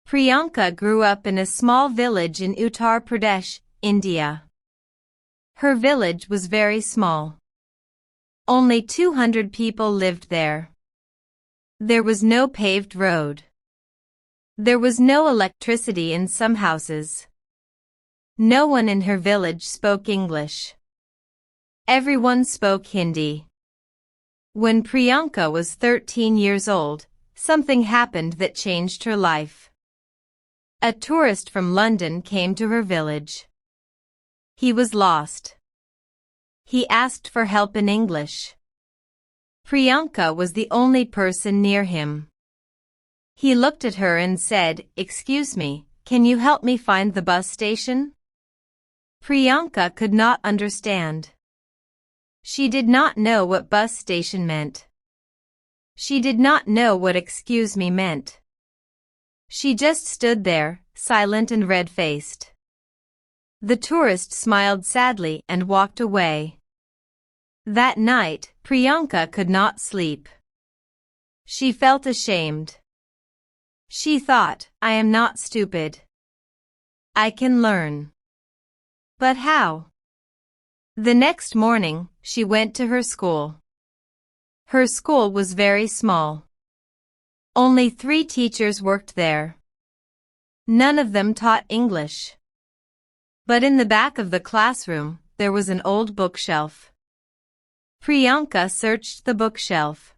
Priyanka grew up in a small village in Uttar Pradesh, India. Her village was very small. Only 200 people lived there. There was no paved road. There was no electricity in some houses. No one in her village spoke English. Everyone spoke Hindi. When Priyanka was 13 years old, something happened that changed her life. A tourist from London came to her village. He was lost. He asked for help in English. Priyanka was the only person near him. He looked at her and said, "Excuse me, can you help me find the bus station?" Priyanka could not understand. She did not know what bus station meant. She did not know what "excuse me" meant. She just stood there, silent and red-faced. The tourist smiled sadly and walked away. That night, Priyanka could not sleep. She felt ashamed. She thought, "I am not stupid. I can learn." But how? The next morning, she went to her school. Her school was very small. Only 3 teachers worked there. None of them taught English. But in the back of the classroom, there was an old bookshelf. Priyanka searched the bookshelf.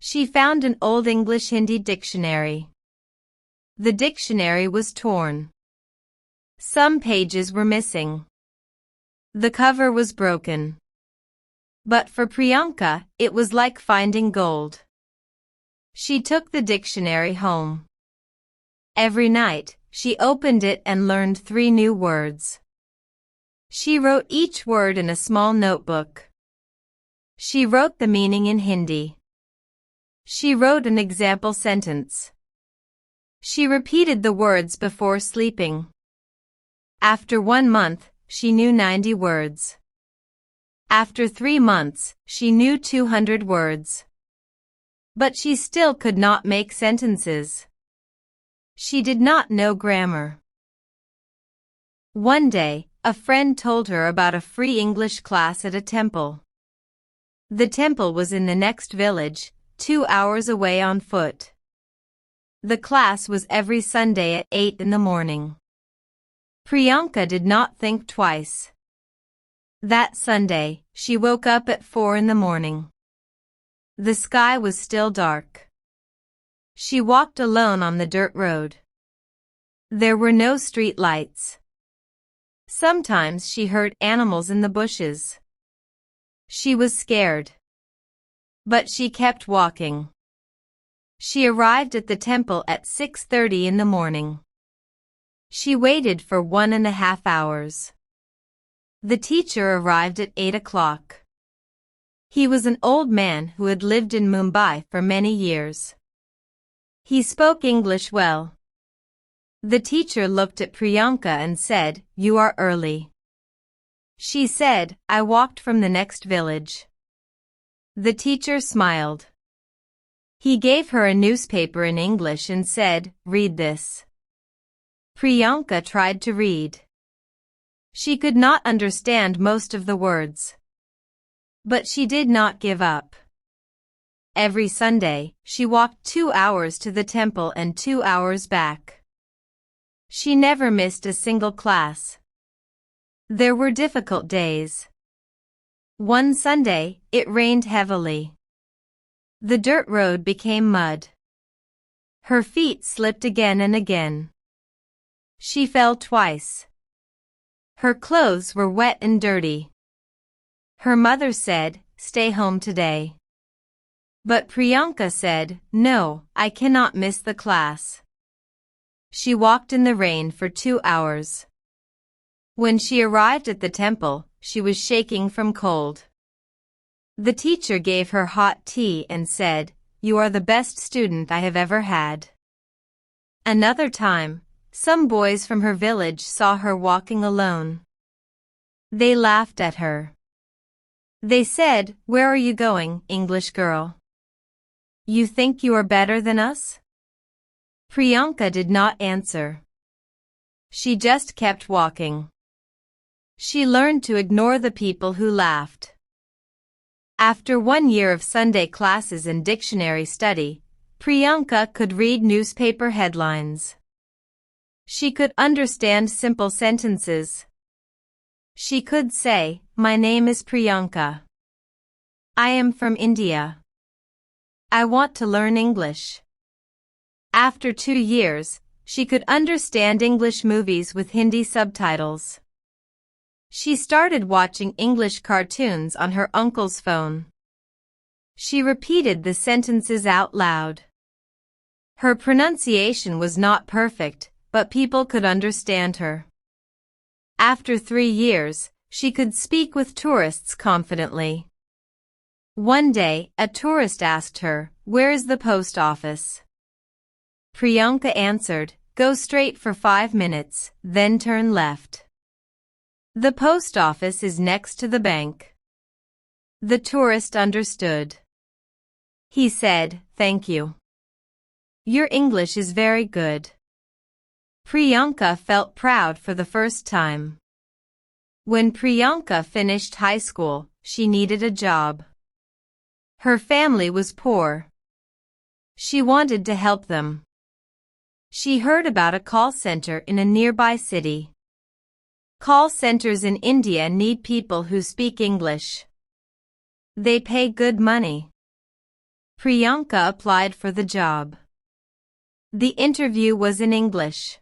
She found an old English-Hindi dictionary. The dictionary was torn. Some pages were missing. The cover was broken. But for Priyanka, it was like finding gold. She took the dictionary home. Every night, she opened it and learned 3 new words. She wrote each word in a small notebook. She wrote the meaning in Hindi. She wrote an example sentence. She repeated the words before sleeping. After 1 month, she knew 90 words. After 3 months, she knew 200 words. But she still could not make sentences. She did not know grammar. One day, a friend told her about a free English class at a temple. The temple was in the next village, 2 hours away on foot. The class was every Sunday at 8 in the morning. Priyanka did not think twice. That Sunday, she woke up at 4 in the morning. The sky was still dark. She walked alone on the dirt road. There were no street lights. Sometimes she heard animals in the bushes. She was scared. But she kept walking. She arrived at the temple at 6:30 in the morning. She waited for 1.5 hours. The teacher arrived at 8 o'clock. He was an old man who had lived in Mumbai for many years. He spoke English well. The teacher looked at Priyanka and said, "You are early." She said, "I walked from the next village." The teacher smiled. He gave her a newspaper in English and said, "Read this." Priyanka tried to read. She could not understand most of the words. But she did not give up. Every Sunday, she walked 2 hours to the temple and 2 hours back. She never missed a single class. There were difficult days. One Sunday, it rained heavily. The dirt road became mud. Her feet slipped again and again. She fell twice. Her clothes were wet and dirty. Her mother said, "Stay home today." But Priyanka said, "No, I cannot miss the class." She walked in the rain for 2 hours. When she arrived at the temple, she was shaking from cold. The teacher gave her hot tea and said, "You are the best student I have ever had." Another time, some boys from her village saw her walking alone. They laughed at her. They said, "Where are you going, English girl? You think you are better than us?" Priyanka did not answer. She just kept walking. She learned to ignore the people who laughed. After 1 year of Sunday classes and dictionary study, Priyanka could read newspaper headlines. She could understand simple sentences. She could say, "My name is Priyanka. I am from India. I want to learn English." After 2 years, she could understand English movies with Hindi subtitles. She started watching English cartoons on her uncle's phone. She repeated the sentences out loud. Her pronunciation was not perfect, but people could understand her. After 3 years, she could speak with tourists confidently. One day, a tourist asked her, "Where is the post office?" Priyanka answered, "Go straight for 5 minutes, then turn left. The post office is next to the bank." The tourist understood. He said, "Thank you. Your English is very good." Priyanka felt proud for the first time. When Priyanka finished high school, she needed a job. Her family was poor. She wanted to help them. She heard about a call center in a nearby city. Call centers in India need people who speak English. They pay good money. Priyanka applied for the job. The interview was in English.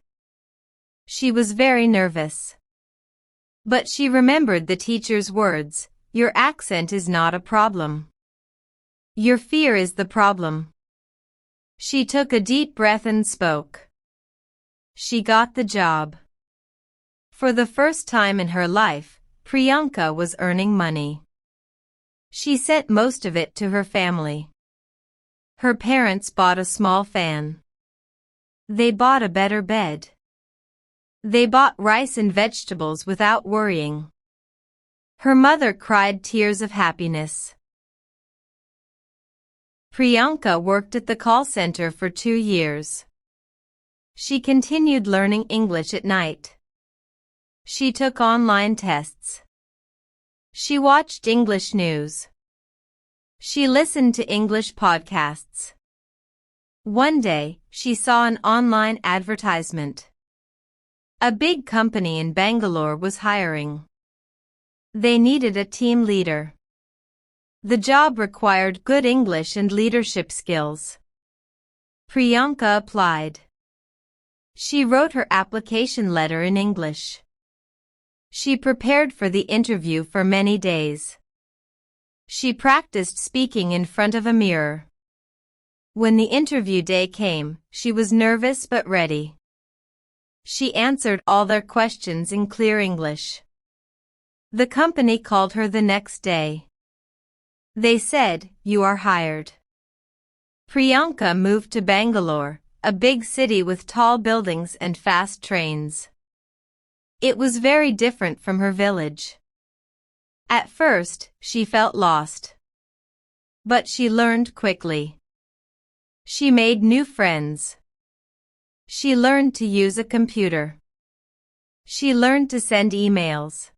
She was very nervous. But she remembered the teacher's words, "Your accent is not a problem. Your fear is the problem." She took a deep breath and spoke. She got the job. For the first time in her life, Priyanka was earning money. She sent most of it to her family. Her parents bought a small fan. They bought a better bed. They bought rice and vegetables without worrying. Her mother cried tears of happiness. Priyanka worked at the call center for 2 years. She continued learning English at night. She took online tests. She watched English news. She listened to English podcasts. One day, she saw an online advertisement. A big company in Bangalore was hiring. They needed a team leader. The job required good English and leadership skills. Priyanka applied. She wrote her application letter in English. She prepared for the interview for many days. She practiced speaking in front of a mirror. When the interview day came, she was nervous but ready. She answered all their questions in clear English. The company called her the next day. They said, "You are hired." Priyanka moved to Bangalore, a big city with tall buildings and fast trains. It was very different from her village. At first, she felt lost. But she learned quickly. She made new friends. She learned to use a computer. She learned to send emails.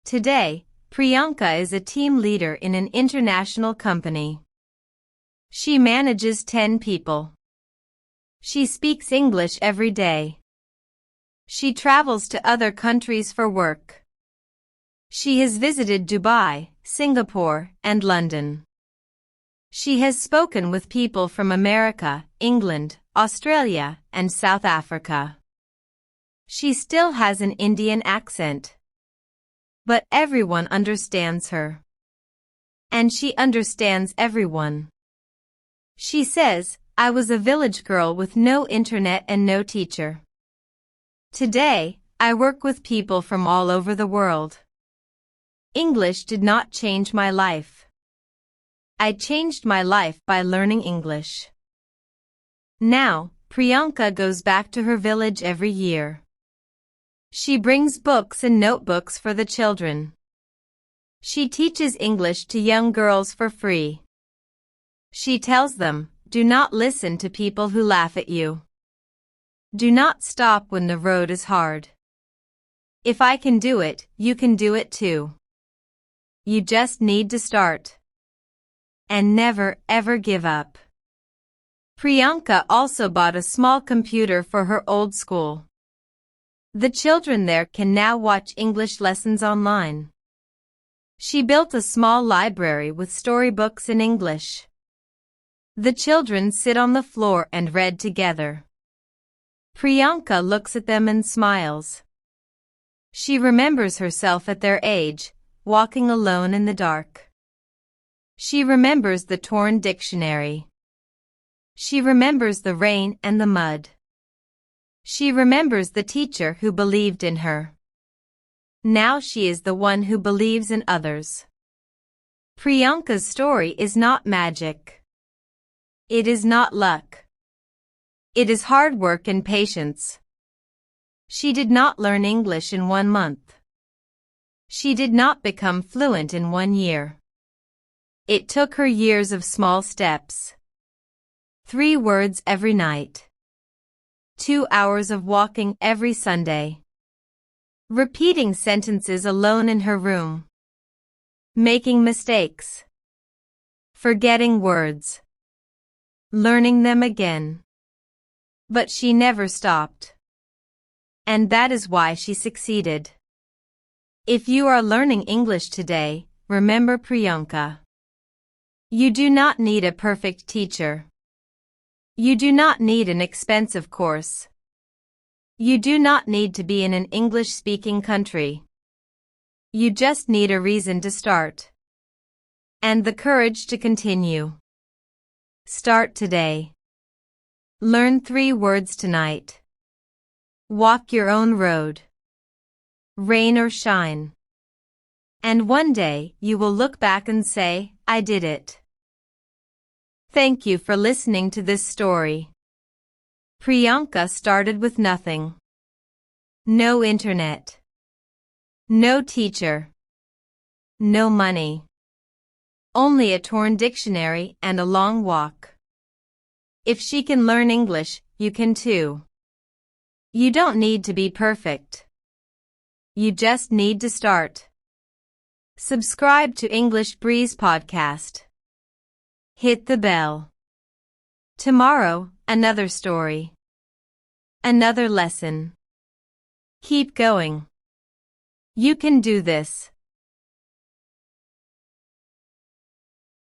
Today, Priyanka is a team leader in an international company. She manages 10 people. She speaks English every day. She travels to other countries for work. She has visited Dubai, Singapore, and London. She has spoken with people from America, England, Australia, and South Africa. She still has an Indian accent. But everyone understands her. And she understands everyone. She says, "I was a village girl with no internet and no teacher. Today, I work with people from all over the world. English did not change my life. I changed my life by learning English." Now, Priyanka goes back to her village every year. She brings books and notebooks for the children. She teaches English to young girls for free. She tells them, Do not listen to people who laugh at you. Do not stop when the road is hard. If I can do it, you can do it too. You just need to start. And never ever give up. Priyanka also bought a small computer for her old school. The children there can now watch English lessons online. She built a small library with storybooks in English. The children sit on the floor and read together. Priyanka looks at them and smiles. She remembers herself at their age, walking alone in the dark. She remembers the torn dictionary. She remembers the rain and the mud. She remembers the teacher who believed in her. Now she is the one who believes in others. Priyanka's story is not magic. It is not luck. It is hard work and patience. She did not learn English in 1 month. She did not become fluent in 1 year. It took her years of small steps. 3 words every night. 2 hours of walking every Sunday. Repeating sentences alone in her room. Making mistakes. Forgetting words. Learning them again. But she never stopped. And that is why she succeeded. If you are learning English today, remember Priyanka. You do not need a perfect teacher. You do not need an expensive course. You do not need to be in an English-speaking country. You just need a reason to start. And the courage to continue. Start today. Learn 3 words tonight. Walk your own road. Rain or shine. And one day you will look back and say, I did it. Thank you for listening to this story. Priyanka started with nothing. No internet. No teacher. No money. Only a torn dictionary and a long walk. If she can learn English, you can too. You don't need to be perfect. You just need to start. Subscribe to English Breeze Podcast. Hit the bell. Tomorrow, another story. Another lesson. Keep going. You can do this.